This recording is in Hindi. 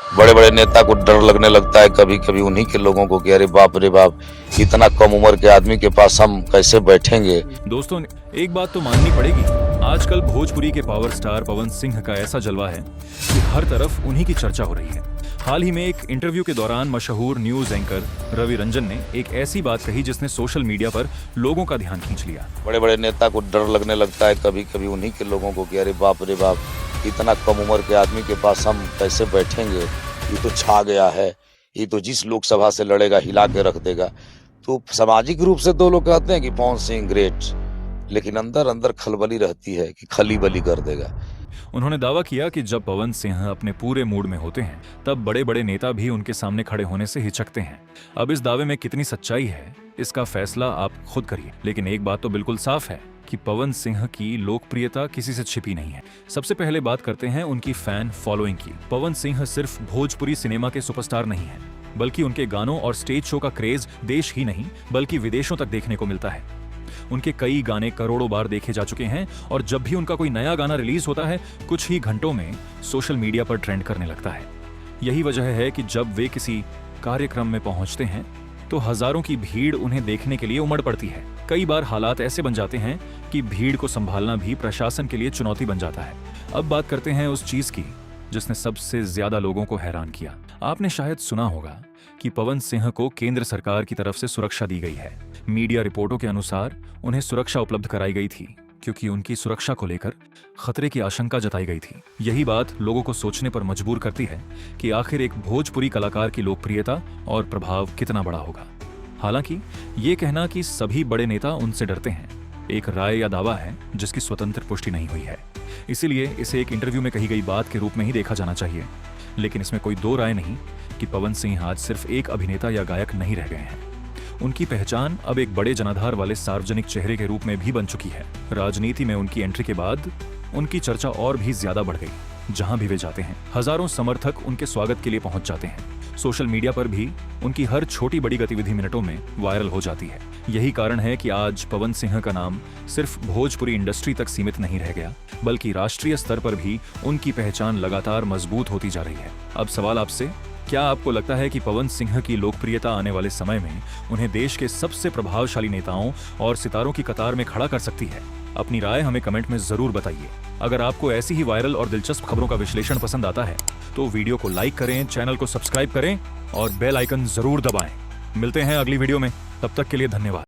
बड़े बड़े नेता को डर लगने लगता है कभी कभी उन्हीं के लोगों को कि अरे बाप रे बाप, इतना कम उम्र के आदमी के पास हम कैसे बैठेंगे। दोस्तों, एक बात तो माननी पड़ेगी, आजकल भोजपुरी के पावर स्टार पवन सिंह का ऐसा जलवा है कि हर तरफ उन्हीं की चर्चा हो रही है। हाल ही में एक इंटरव्यू के दौरान मशहूर न्यूज एंकर रवि रंजन ने एक ऐसी बात कही जिसने सोशल मीडिया पर लोगों का ध्यान खींच लिया। बड़े बड़े नेता को डर लगने लगता है कभी कभी उन्हीं के लोगों को कि अरे बाप रे बाप, इतना कम उम्र के आदमी के पास हम कैसे बैठेंगे, ये तो छा गया है, ये तो जिस लोकसभा से लड़ेगा हिला के रख देगा। तो सामाजिक रूप से तो लोग कहते हैं कि पवन सिंह ग्रेट, लेकिन अंदर अंदर खलबली रहती है कि खली बली कर देगा। उन्होंने दावा किया कि जब पवन सिंह अपने पूरे मूड में होते हैं तब बड़े बड़े नेता भी उनके सामने खड़े होने से हिचकते हैं। अब इस दावे में कितनी सच्चाई है इसका फैसला आप खुद करिए, लेकिन एक बात तो बिल्कुल साफ है कि पवन सिंह की लोकप्रियता किसी से छिपी नहीं है। सबसे पहले बात करते हैं उनकी फैन फॉलोइंग की। पवन सिंह सिर्फ भोजपुरी सिनेमा के सुपरस्टार नहीं है, बल्कि उनके गानों और स्टेज शो का क्रेज देश ही नहीं बल्कि विदेशों तक देखने को मिलता है। उनके कई गाने करोड़ों बार देखे जा चुके हैं और जब भी उनका कोई नया गाना रिलीज होता है कुछ ही घंटों में सोशल मीडिया पर ट्रेंड करने लगता है। यही वजह है कि जब वे किसी कार्यक्रम में पहुंचते हैं तो हजारों की भीड़ उन्हें देखने के लिए उमड़ पड़ती है। कई बार हालात ऐसे बन जाते हैं कि भीड़ को संभालना भी प्रशासन के लिए चुनौती बन जाता है। अब बात करते हैं उस चीज की जिसने सबसे ज्यादा लोगों को हैरान किया। आपने शायद सुना होगा कि पवन सिंह को केंद्र सरकार की तरफ से सुरक्षा दी गई है। मीडिया रिपोर्टों के अनुसार उन्हें सुरक्षा उपलब्ध कराई गई थी क्योंकि उनकी सुरक्षा को लेकर खतरे की आशंका जताई गई थी। यही बात लोगों को सोचने पर मजबूर करती है कि आखिर एक भोजपुरी कलाकार की लोकप्रियता और प्रभाव कितना बड़ा होगा। हालांकि ये कहना कि सभी बड़े नेता उनसे डरते हैं एक राय या दावा है जिसकी स्वतंत्र पुष्टि नहीं हुई है, इसीलिए इसे एक इंटरव्यू में कही गई बात के रूप में ही देखा जाना चाहिए। लेकिन इसमें कोई दो राय नहीं कि पवन सिंह आज सिर्फ एक अभिनेता या गायक नहीं रह गए हैं। उनकी पहचान अब एक बड़े जनाधार वाले सार्वजनिक चेहरे के रूप में भी बन चुकी है। राजनीति में उनकी एंट्री के बाद उनकी चर्चा और भी ज्यादा बढ़ गई। जहां भी वे जाते हैं हजारों समर्थक उनके स्वागत के लिए पहुंच जाते हैं। सोशल मीडिया पर भी उनकी हर छोटी बड़ी गतिविधि मिनटों में वायरल हो जाती है। यही कारण है कि आज पवन सिंह का नाम सिर्फ भोजपुरी इंडस्ट्री तक सीमित नहीं रह गया, बल्कि राष्ट्रीय स्तर पर भी उनकी पहचान लगातार मजबूत होती जा रही है। अब सवाल आपसे, क्या आपको लगता है कि पवन सिंह की लोकप्रियता आने वाले समय में उन्हें देश के सबसे प्रभावशाली नेताओं और सितारों की कतार में खड़ा कर सकती है? अपनी राय हमें कमेंट में जरूर बताइए। अगर आपको ऐसी ही वायरल और दिलचस्प खबरों का विश्लेषण पसंद आता है तो वीडियो को लाइक करें, चैनल को सब्सक्राइब करें और बेल आइकन जरूर दबाएं। मिलते हैं अगली वीडियो में, तब तक के लिए धन्यवाद।